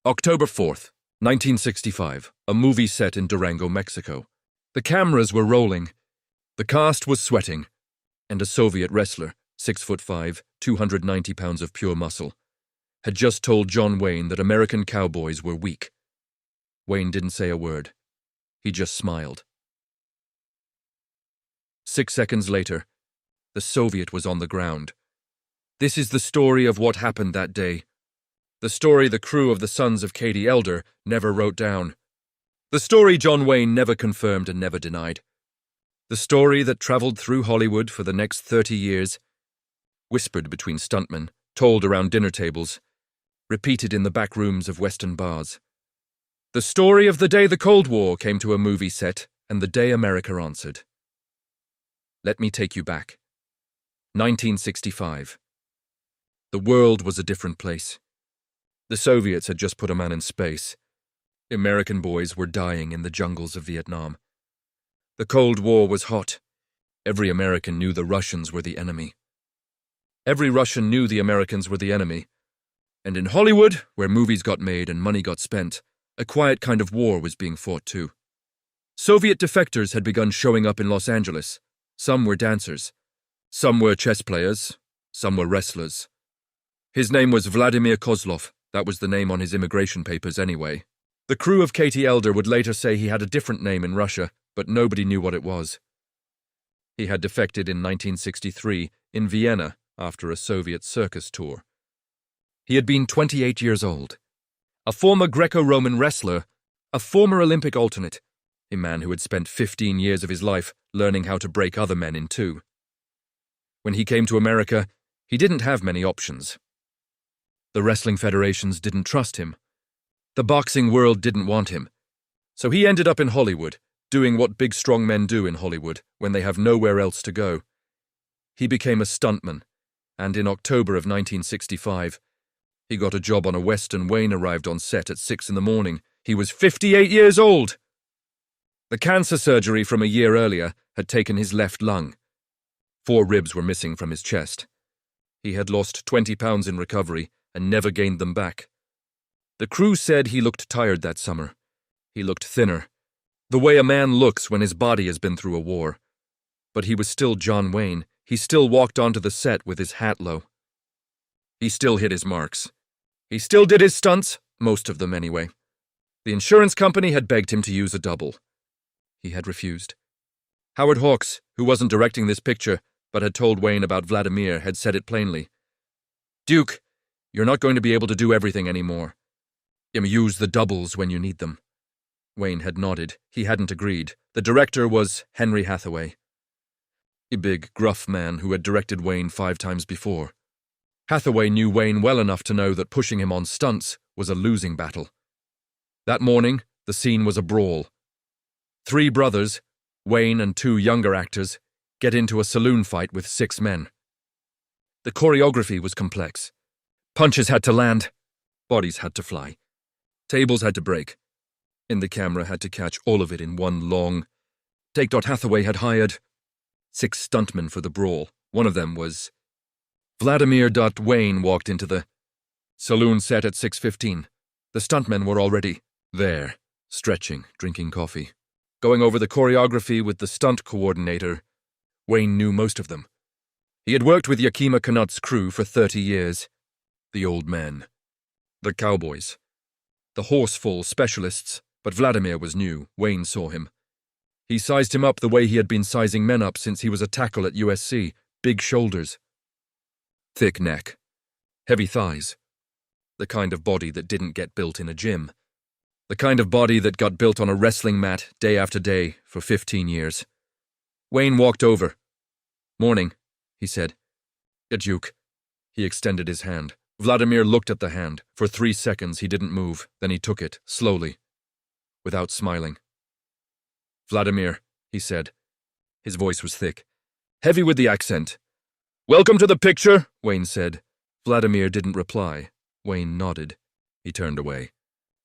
October 4th, 1965, a movie set in Durango, Mexico. The cameras were rolling, the cast was sweating, and a Soviet wrestler, 6'5", 290 pounds of pure muscle, had just told John Wayne that American Cowboys were weak. Wayne didn't say a word. He just smiled. 6 seconds later, the Soviet was on the ground. This is the story of what happened that day. The story the crew of the Sons of Katie Elder never wrote down. The story John Wayne never confirmed and never denied. The story that traveled through Hollywood for the next 30 years, whispered between stuntmen, told around dinner tables, repeated in the back rooms of Western bars. The story of the day the Cold War came to a movie set and the day America answered. Let me take you back. 1965. The world was a different place. The Soviets had just put a man in space. American boys were dying in the jungles of Vietnam. The Cold War was hot. Every American knew the Russians were the enemy. Every Russian knew the Americans were the enemy. And in Hollywood, where movies got made and money got spent, a quiet kind of war was being fought too. Soviet defectors had begun showing up in Los Angeles. Some were dancers. Some were chess players. Some were wrestlers. His name was Vladimir Kozlov. That was the name on his immigration papers anyway. The crew of Katie Elder would later say he had a different name in Russia, but nobody knew what it was. He had defected in 1963 in Vienna after a Soviet circus tour. He had been 28 years old. A former Greco-Roman wrestler, a former Olympic alternate, a man who had spent 15 years of his life learning how to break other men in two. When he came to America, he didn't have many options. The wrestling federations didn't trust him. The boxing world didn't want him. So he ended up in Hollywood, doing what big strong men do in Hollywood when they have nowhere else to go. He became a stuntman, and in October of 1965, he got a job on a Western. Wayne arrived on set at 6 in the morning. He was 58 years old! The cancer surgery from a year earlier had taken his left lung. 4 ribs were missing from his chest. He had lost 20 pounds in recovery and never gained them back. The crew said he looked tired that summer. He looked thinner, the way a man looks when his body has been through a war. But he was still John Wayne. He still walked onto the set with his hat low. He still hit his marks. He still did his stunts, most of them anyway. The insurance company had begged him to use a double. He had refused. Howard Hawks, who wasn't directing this picture, but had told Wayne about Vladimir, had said it plainly. Duke, you're not going to be able to do everything anymore. Use the doubles when you need them. Wayne had nodded. He hadn't agreed. The director was Henry Hathaway, a big, gruff man who had directed Wayne 5 times before. Hathaway knew Wayne well enough to know that pushing him on stunts was a losing battle. That morning, the scene was a brawl. 3 brothers, Wayne and 2 younger actors, get into a saloon fight with 6 men. The choreography was complex. Punches had to land. Bodies had to fly. Tables had to break. And the camera had to catch all of it in one long take. Hathaway had hired 6 stuntmen for the brawl. One of them was Vladimir. Wayne walked into the saloon set at 6:15. The stuntmen were already there, stretching, drinking coffee. Going over the choreography with the stunt coordinator, Wayne knew most of them. He had worked with Yakima Canutt's crew for 30 years. The old men. The Cowboys. The horsefall specialists, but Vladimir was new. Wayne saw him. He sized him up the way he had been sizing men up since he was a tackle at USC. Big shoulders. Thick neck. Heavy thighs. The kind of body that didn't get built in a gym. The kind of body that got built on a wrestling mat day after day for 15 years. Wayne walked over. Morning, he said. A Duke. He extended his hand. Vladimir looked at the hand. For 3 seconds he didn't move, then he took it, slowly, without smiling. Vladimir, he said. His voice was thick, heavy with the accent. Welcome to the picture, Wayne said. Vladimir didn't reply. Wayne nodded. He turned away.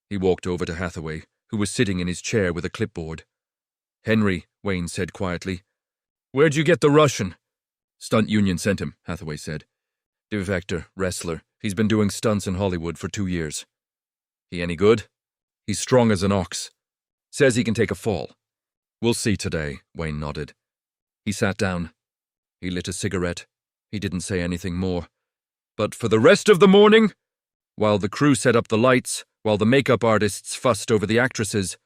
He walked over to Hathaway, who was sitting in his chair with a clipboard. Henry, Wayne said quietly. Where'd you get the Russian? Stunt Union sent him, Hathaway said. Defector, wrestler. He's been doing stunts in Hollywood for 2 years. He any good? He's strong as an ox. Says he can take a fall. We'll see today, Wayne nodded. He sat down. He lit a cigarette. He didn't say anything more. But for the rest of the morning, while the crew set up the lights, while the makeup artists fussed over the actresses,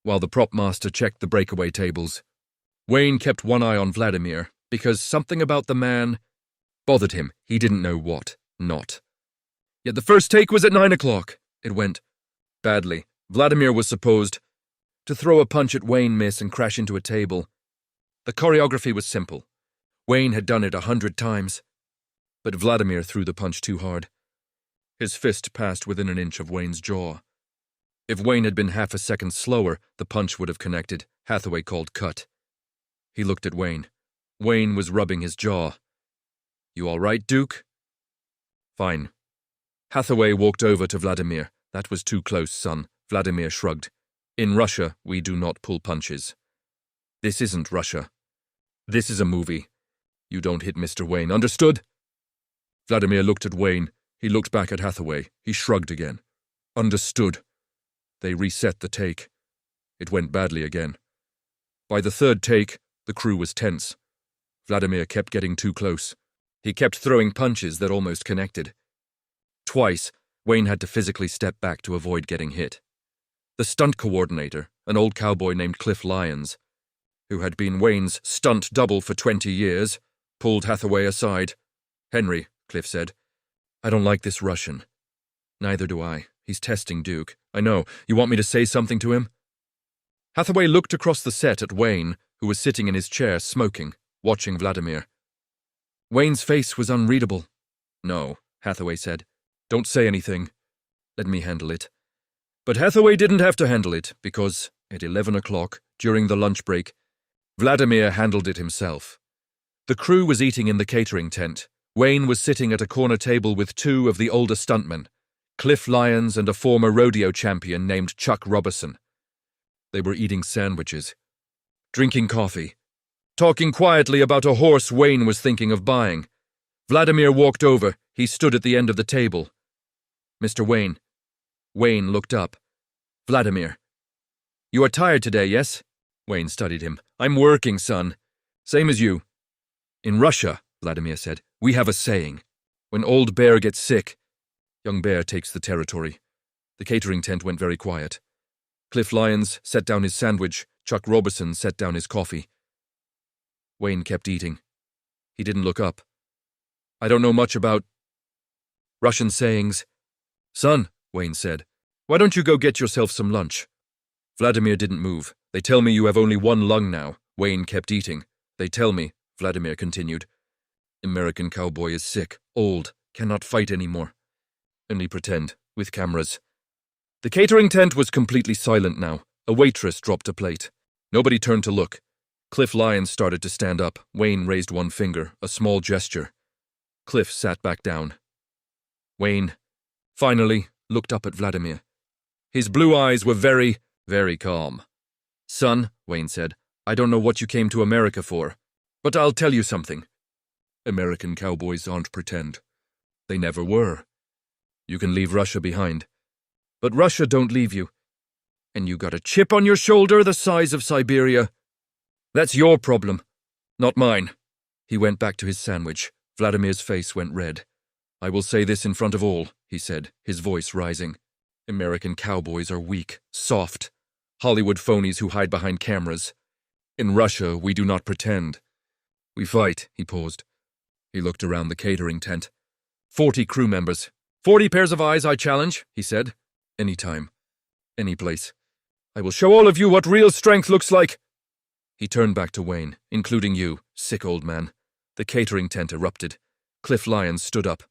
while the prop master checked the breakaway tables, Wayne kept one eye on Vladimir because something about the man bothered him. He didn't know what, not. Yet the first take was at 9 o'clock. It went badly. Vladimir was supposed to throw a punch at Wayne, miss, and crash into a table. The choreography was simple. Wayne had done it 100 times. But Vladimir threw the punch too hard. His fist passed within an inch of Wayne's jaw. If Wayne had been half a second slower, the punch would have connected. Hathaway called cut. He looked at Wayne. Wayne was rubbing his jaw. You all right, Duke? Fine. Hathaway walked over to Vladimir. That was too close, son. Vladimir shrugged. In Russia, we do not pull punches. This isn't Russia. This is a movie. You don't hit Mr. Wayne, understood? Vladimir looked at Wayne. He looked back at Hathaway. He shrugged again. Understood. They reset the take. It went badly again. By the third take, the crew was tense. Vladimir kept getting too close. He kept throwing punches that almost connected. Twice, Wayne had to physically step back to avoid getting hit. The stunt coordinator, an old cowboy named Cliff Lyons, who had been Wayne's stunt double for 20 years, pulled Hathaway aside. Henry, Cliff said, I don't like this Russian. Neither do I. He's testing Duke. I know. You want me to say something to him? Hathaway looked across the set at Wayne, who was sitting in his chair smoking, watching Vladimir. Wayne's face was unreadable. No, Hathaway said. Don't say anything. Let me handle it. But Hathaway didn't have to handle it, because at 11 o'clock, during the lunch break, Vladimir handled it himself. The crew was eating in the catering tent. Wayne was sitting at a corner table with two of the older stuntmen, Cliff Lyons and a former rodeo champion named Chuck Robertson. They were eating sandwiches, drinking coffee, talking quietly about a horse Wayne was thinking of buying. Vladimir walked over. He stood at the end of the table. Mr. Wayne. Wayne looked up. Vladimir. You are tired today, yes? Wayne studied him. I'm working, son. Same as you. In Russia, Vladimir said, we have a saying. When old bear gets sick, young bear takes the territory. The catering tent went very quiet. Cliff Lyons set down his sandwich. Chuck Robertson set down his coffee. Wayne kept eating. He didn't look up. I don't know much about Russian sayings. Son, Wayne said, why don't you go get yourself some lunch? Vladimir didn't move. They tell me you have only one lung now. Wayne kept eating. They tell me, Vladimir continued. American cowboy is sick, old, cannot fight anymore. Only pretend, with cameras. The catering tent was completely silent now. A waitress dropped a plate. Nobody turned to look. Cliff Lyons started to stand up. Wayne raised one finger, a small gesture. Cliff sat back down. Wayne, finally, looked up at Vladimir. His blue eyes were very, very calm. Son, Wayne said, I don't know what you came to America for, but I'll tell you something. American cowboys aren't pretend. They never were. You can leave Russia behind. But Russia don't leave you. And you got a chip on your shoulder the size of Siberia. That's your problem, not mine. He went back to his sandwich. Vladimir's face went red. I will say this in front of all, he said, his voice rising. American cowboys are weak, soft, Hollywood phonies who hide behind cameras. In Russia, we do not pretend. We fight, he paused. He looked around the catering tent. 40 crew members. 40 pairs of eyes, I challenge, he said. Any time. Any place. I will show all of you what real strength looks like. He turned back to Wayne, including you, sick old man. The catering tent erupted. Cliff Lyons stood up.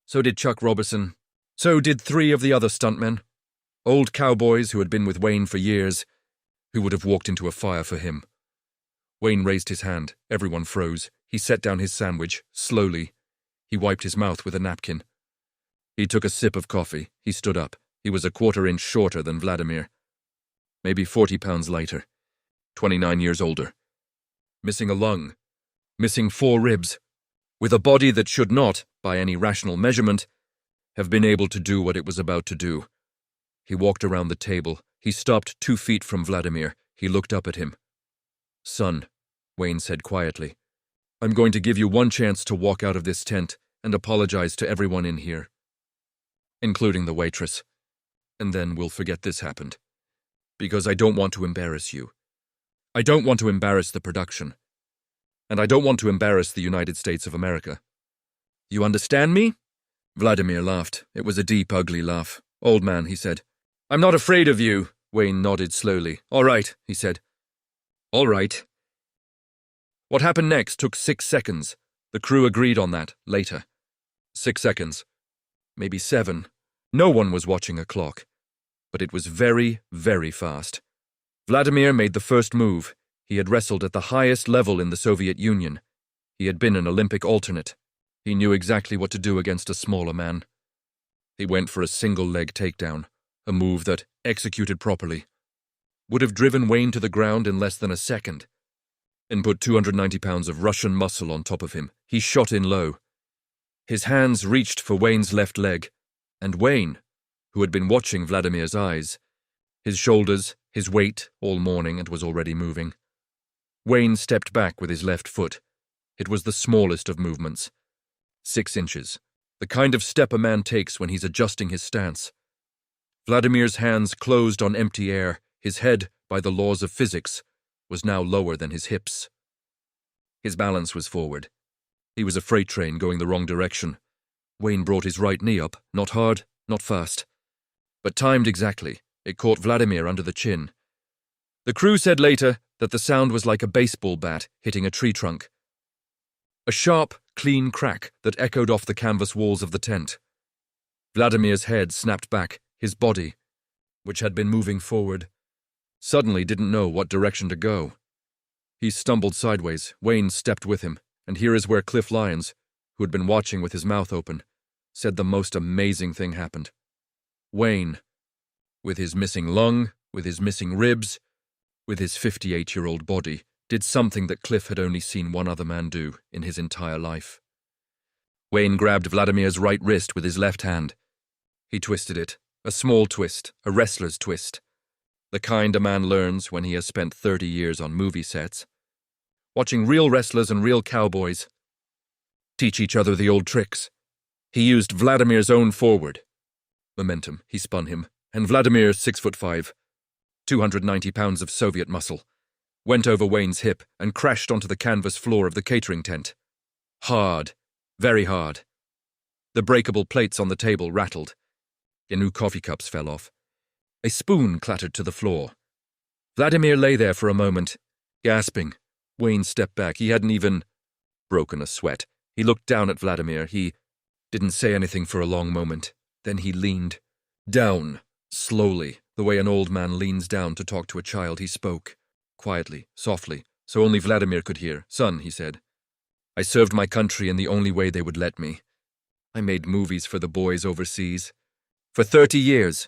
So did Chuck Robertson. So did 3 of the other stuntmen. Old cowboys who had been with Wayne for years, who would have walked into a fire for him. Wayne raised his hand. Everyone froze. He set down his sandwich, slowly. He wiped his mouth with a napkin. He took a sip of coffee. He stood up. He was a quarter-inch shorter than Vladimir. Maybe 40 pounds lighter. 29 years older. Missing a lung. Missing 4 ribs. With a body that should not, by any rational measurement, have been able to do what it was about to do. He walked around the table. He stopped 2 feet from Vladimir. He looked up at him. "Son," Wayne said quietly, "I'm going to give you one chance to walk out of this tent and apologize to everyone in here, including the waitress, and then we'll forget this happened. Because I don't want to embarrass you. I don't want to embarrass the production. And I don't want to embarrass the United States of America. You understand me?" Vladimir laughed. It was a deep, ugly laugh. "Old man," he said. "I'm not afraid of you." Wayne nodded slowly. "All right," he said. "All right." What happened next took 6 seconds. The crew agreed on that later. 6 seconds. Maybe 7. No one was watching a clock. But it was very, very fast. Vladimir made the first move. He had wrestled at the highest level in the Soviet Union. He had been an Olympic alternate. He knew exactly what to do against a smaller man. He went for a single-leg takedown, a move that, executed properly, would have driven Wayne to the ground in less than a second, and put 290 pounds of Russian muscle on top of him. He shot in low. His hands reached for Wayne's left leg, and Wayne, who had been watching Vladimir's eyes, his shoulders, his weight, all morning and was already moving. Wayne stepped back with his left foot. It was the smallest of movements. 6 inches. The kind of step a man takes when he's adjusting his stance. Vladimir's hands closed on empty air. His head, by the laws of physics, was now lower than his hips. His balance was forward. He was a freight train going the wrong direction. Wayne brought his right knee up, not hard, not fast, but timed exactly. It caught Vladimir under the chin. The crew said later that the sound was like a baseball bat hitting a tree trunk. A sharp, clean crack that echoed off the canvas walls of the tent. Vladimir's head snapped back. His body, which had been moving forward, suddenly didn't know what direction to go. He stumbled sideways. Wayne stepped with him, and here is where Cliff Lyons, who had been watching with his mouth open, said the most amazing thing happened. Wayne, with his missing lung, with his missing ribs, with his 58-year-old body, did something that Cliff had only seen one other man do in his entire life. Wayne grabbed Vladimir's right wrist with his left hand. He twisted it, a small twist, a wrestler's twist, the kind a man learns when he has spent 30 years on movie sets, watching real wrestlers and real cowboys teach each other the old tricks. He used Vladimir's own forward momentum. He spun him, and Vladimir, 6'5", 290 pounds of Soviet muscle, went over Wayne's hip and crashed onto the canvas floor of the catering tent. Hard, very hard. The breakable plates on the table rattled. New coffee cups fell off. A spoon clattered to the floor. Vladimir lay there for a moment, gasping. Wayne stepped back. He hadn't even broken a sweat. He looked down at Vladimir. He didn't say anything for a long moment. Then he leaned down, slowly, the way an old man leans down to talk to a child. He spoke, quietly, softly, so only Vladimir could hear. "Son," he said, "I served my country in the only way they would let me. I made movies for the boys overseas. For 30 years,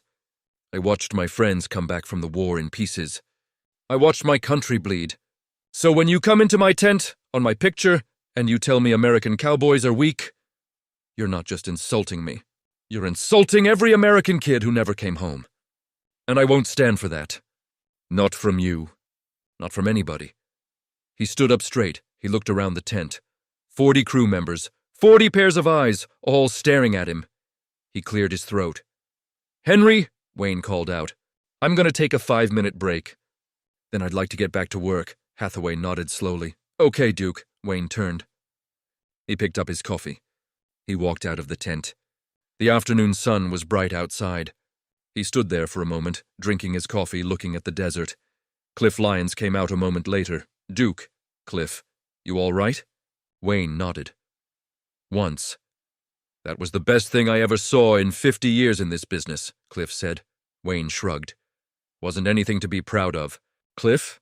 I watched my friends come back from the war in pieces. I watched my country bleed. So when you come into my tent, on my picture, and you tell me American cowboys are weak, you're not just insulting me. You're insulting every American kid who never came home. And I won't stand for that. Not from you. Not from anybody." He stood up straight. He looked around the tent. 40 crew members, 40 pairs of eyes, all staring at him. He cleared his throat. "Henry," Wayne called out, "I'm going to take a 5-minute break. Then I'd like to get back to work." Hathaway nodded slowly. "Okay, Duke." Wayne turned. He picked up his coffee. He walked out of the tent. The afternoon sun was bright outside. He stood there for a moment, drinking his coffee, looking at the desert. Cliff Lyons came out a moment later. "Duke." "Cliff, you all right?" Wayne nodded. "Once. That was the best thing I ever saw in 50 years in this business," Cliff said. Wayne shrugged. "Wasn't anything to be proud of." "Cliff?"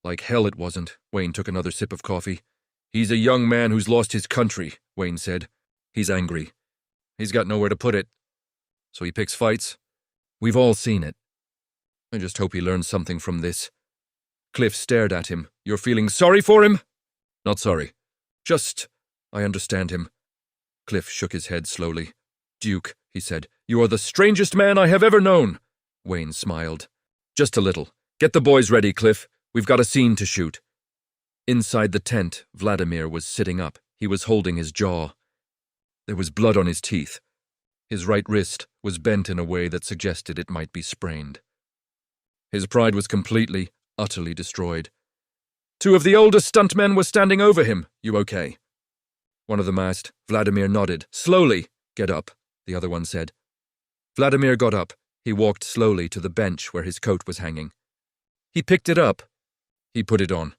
"Like hell it wasn't." Wayne took another sip of coffee. "He's a young man who's lost his country," Wayne said. "He's angry. He's got nowhere to put it. So he picks fights. We've all seen it. I just hope he learns something from this." Cliff stared at him. "You're feeling sorry for him?" "Not sorry. I understand him." Cliff shook his head slowly. "Duke," he said, "you are the strangest man I have ever known. Wayne smiled. Just a little. Get the boys ready, Cliff. We've got a scene to shoot. Inside the tent, Vladimir was sitting up. He was holding his jaw. There was blood on his teeth. His right wrist was bent in a way that suggested it might be sprained. His pride was completely, utterly destroyed. Two of the oldest stuntmen were standing over him. You okay? One of them asked. Vladimir nodded. Slowly. Get up, the other one said. Vladimir got up. He walked slowly to the bench where his coat was hanging. He picked it up. He put it on.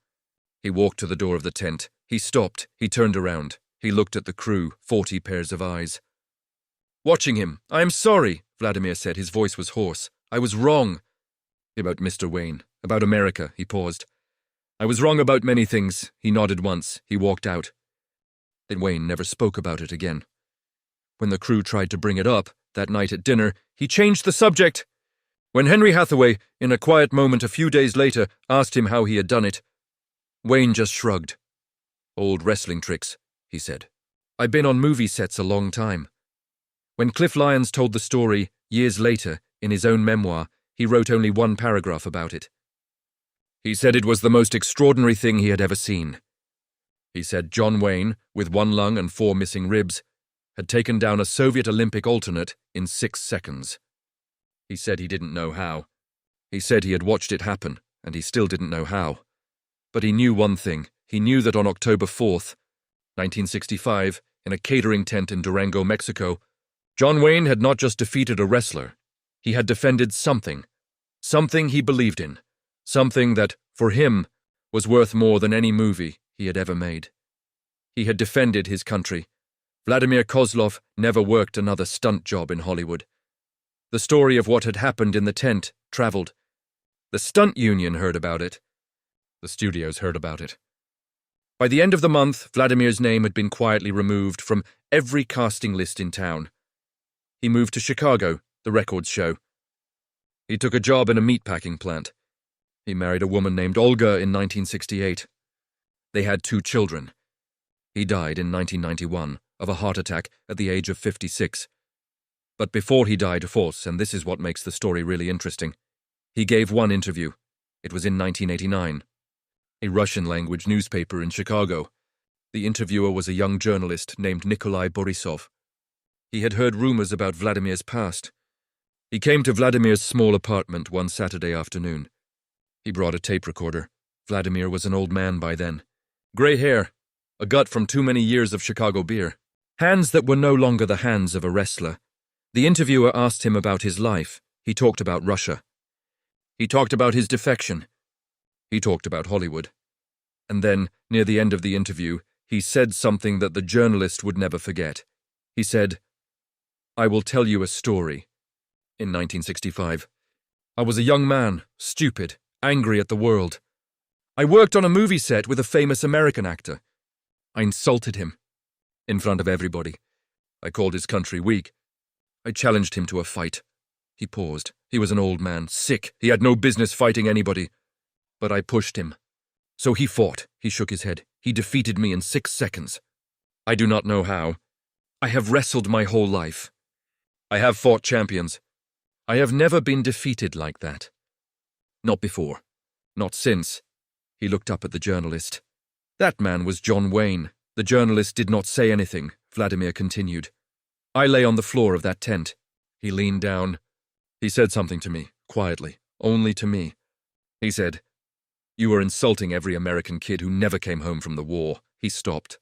He walked to the door of the tent. He stopped. He turned around. He looked at the crew, 40 pairs of eyes. Watching him. I am sorry, Vladimir said. His voice was hoarse. I was wrong. About Mr. Wayne. About America. He paused. I was wrong about many things. He nodded once. He walked out. Then Wayne never spoke about it again. When the crew tried to bring it up, that night at dinner, he changed the subject. When Henry Hathaway, in a quiet moment a few days later, asked him how he had done it, Wayne just shrugged. Old wrestling tricks, he said. I've been on movie sets a long time. When Cliff Lyons told the story, years later, in his own memoir, he wrote only one paragraph about it. He said it was the most extraordinary thing he had ever seen. He said John Wayne, with 1 lung and 4 missing ribs, had taken down a Soviet Olympic alternate in 6 seconds. He said he didn't know how. He said he had watched it happen, and he still didn't know how. But he knew one thing. He knew that on October 4th, 1965, in a catering tent in Durango, Mexico, John Wayne had not just defeated a wrestler. He had defended something. Something he believed in. Something that, for him, was worth more than any movie he had ever made. He had defended his country. Vladimir Kozlov never worked another stunt job in Hollywood. The story of what had happened in the tent traveled. The stunt union heard about it. The studios heard about it. By the end of the month, Vladimir's name had been quietly removed from every casting list in town. He moved to Chicago, the records show. He took a job in a meatpacking plant. He married a woman named Olga in 1968. They had 2 children. He died in 1991 of a heart attack at the age of 56. But before he died, and this is what makes the story really interesting, he gave one interview. It was in 1989. A Russian-language newspaper in Chicago. The interviewer was a young journalist named Nikolai Borisov. He had heard rumors about Vladimir's past. He came to Vladimir's small apartment one Saturday afternoon. He brought a tape recorder. Vladimir was an old man by then. Gray hair, a gut from too many years of Chicago beer. Hands that were no longer the hands of a wrestler. The interviewer asked him about his life. He talked about Russia. He talked about his defection. He talked about Hollywood. And then, near the end of the interview, he said something that the journalist would never forget. He said, I will tell you a story. In 1965, I was a young man, stupid, angry at the world. I worked on a movie set with a famous American actor. I insulted him. In front of everybody. I called his country weak. I challenged him to a fight. He paused. He was an old man, sick. He had no business fighting anybody. But I pushed him. So he fought. He shook his head. He defeated me in 6 seconds. I do not know how. I have wrestled my whole life. I have fought champions. I have never been defeated like that. Not before. Not since. He looked up at the journalist. That man was John Wayne. The journalist did not say anything. Vladimir continued. I lay on the floor of that tent. He leaned down. He said something to me, quietly, only to me. He said, You are insulting every American kid who never came home from the war. He stopped.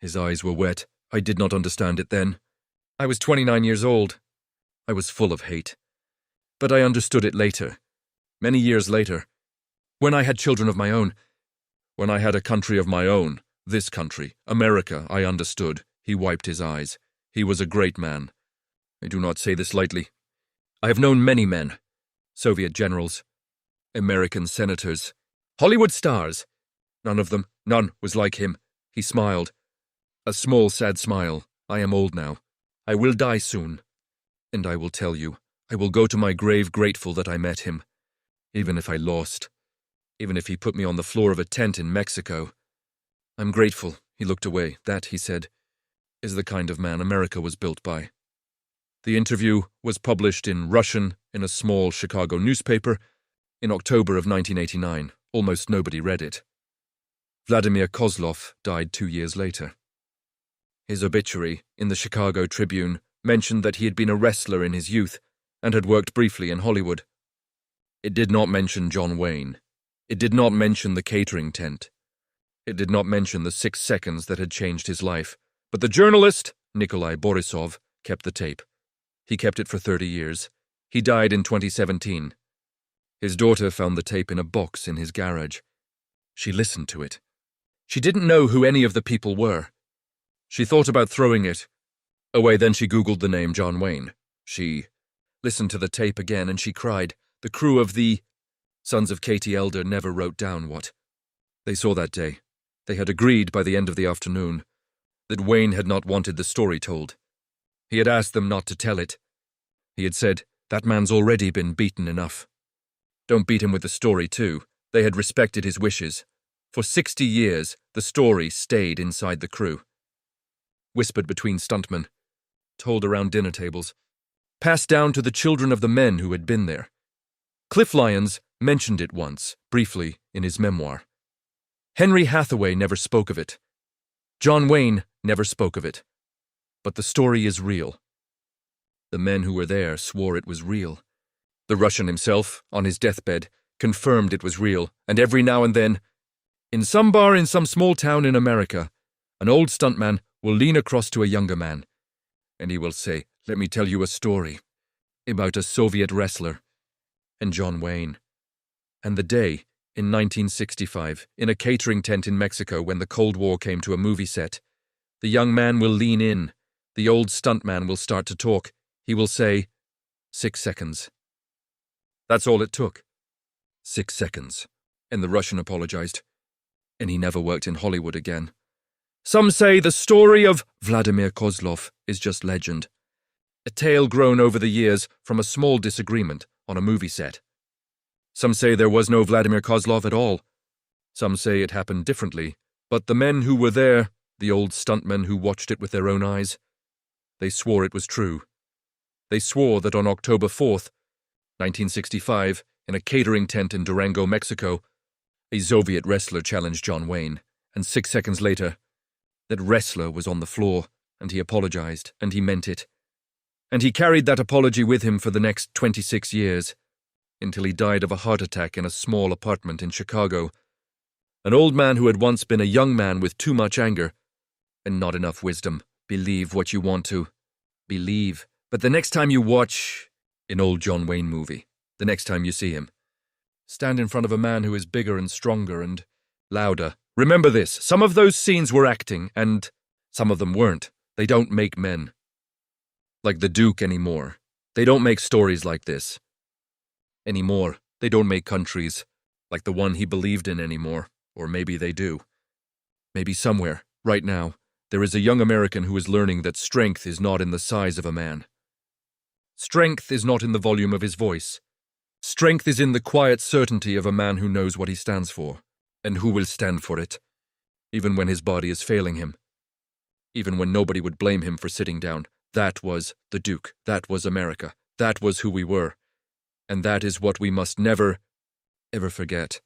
His eyes were wet. I did not understand it then. I was 29 years old. I was full of hate. But I understood it later. Many years later. When I had children of my own. When I had a country of my own. This country, America, I understood. He wiped his eyes. He was a great man. I do not say this lightly. I have known many men. Soviet generals. American senators. Hollywood stars. None of them, none was like him. He smiled. A small, sad smile. I am old now. I will die soon. And I will tell you, I will go to my grave grateful that I met him. Even if I lost. Even if he put me on the floor of a tent in Mexico. I'm grateful. He looked away. That, he said, is the kind of man America was built by. The interview was published in Russian, in a small Chicago newspaper in October of 1989. Almost nobody read it. Vladimir Kozlov died 2 years later. His obituary in the Chicago Tribune mentioned that he had been a wrestler in his youth and had worked briefly in Hollywood. It did not mention John Wayne. It did not mention the catering tent. It did not mention the 6 seconds that had changed his life. But the journalist, Nikolai Borisov, kept the tape. He kept it for 30 years. He died in 2017. His daughter found the tape in a box in his garage. She listened to it. She didn't know who any of the people were. She thought about throwing it away, then she Googled the name John Wayne. She listened to the tape again and she cried. The crew of the Sons of Katie Elder never wrote down what they saw that day. They had agreed by the end of the afternoon that Wayne had not wanted the story told. He had asked them not to tell it. He had said, "That man's already been beaten enough. Don't beat him with the story too." They had respected his wishes. For 60 years, the story stayed inside the crew. Whispered between stuntmen, told around dinner tables, passed down to the children of the men who had been there. Cliff Lyons mentioned it once, briefly, in his memoir. Henry Hathaway never spoke of it. John Wayne never spoke of it. But the story is real. The men who were there swore it was real. The Russian himself, on his deathbed, confirmed it was real, and every now and then, in some bar in some small town in America, an old stuntman will lean across to a younger man, and he will say, "Let me tell you a story about a Soviet wrestler and John Wayne." And the day, in 1965, in a catering tent in Mexico when the Cold War came to a movie set, the young man will lean in, the old stuntman will start to talk. He will say, 6 seconds. That's all it took. 6 seconds. And the Russian apologized. And he never worked in Hollywood again. Some say the story of Vladimir Kozlov is just legend. A tale grown over the years from a small disagreement on a movie set. Some say there was no Vladimir Kozlov at all. Some say it happened differently, but the men who were there, the old stuntmen who watched it with their own eyes, they swore it was true. They swore that on October 4th, 1965, in a catering tent in Durango, Mexico, a Soviet wrestler challenged John Wayne, and 6 seconds later, that wrestler was on the floor, and he apologized, and he meant it. And he carried that apology with him for the next 26 years, until he died of a heart attack in a small apartment in Chicago. An old man who had once been a young man with too much anger and not enough wisdom. Believe what you want to believe. But the next time you watch an old John Wayne movie, the next time you see him, stand in front of a man who is bigger and stronger and louder. Remember this, some of those scenes were acting, and some of them weren't. They don't make men like the Duke anymore. They don't make stories like this anymore. They don't make countries like the one he believed in anymore. Or maybe they do. Maybe somewhere, right now, there is a young American who is learning that strength is not in the size of a man. Strength is not in the volume of his voice. Strength is in the quiet certainty of a man who knows what he stands for, and who will stand for it, even when his body is failing him, even when nobody would blame him for sitting down. That was the Duke. That was America. That was who we were. And that is what we must never, ever forget.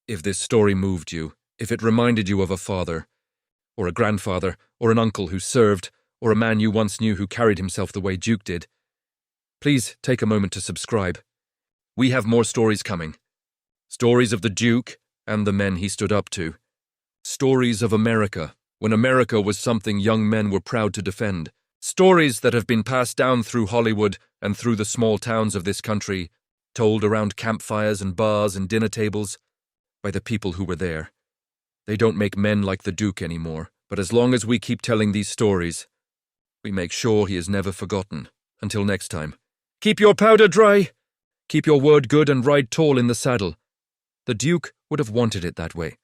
If this story moved you, if it reminded you of a father, or a grandfather, or an uncle who served, or a man you once knew who carried himself the way Duke did, please take a moment to subscribe. We have more stories coming. Stories of the Duke and the men he stood up to. Stories of America, when America was something young men were proud to defend. Stories that have been passed down through Hollywood and through the small towns of this country, told around campfires and bars and dinner tables by the people who were there. They don't make men like the Duke anymore, but as long as we keep telling these stories, we make sure he is never forgotten. Until next time, keep your powder dry, keep your word good and ride tall in the saddle. The Duke would have wanted it that way.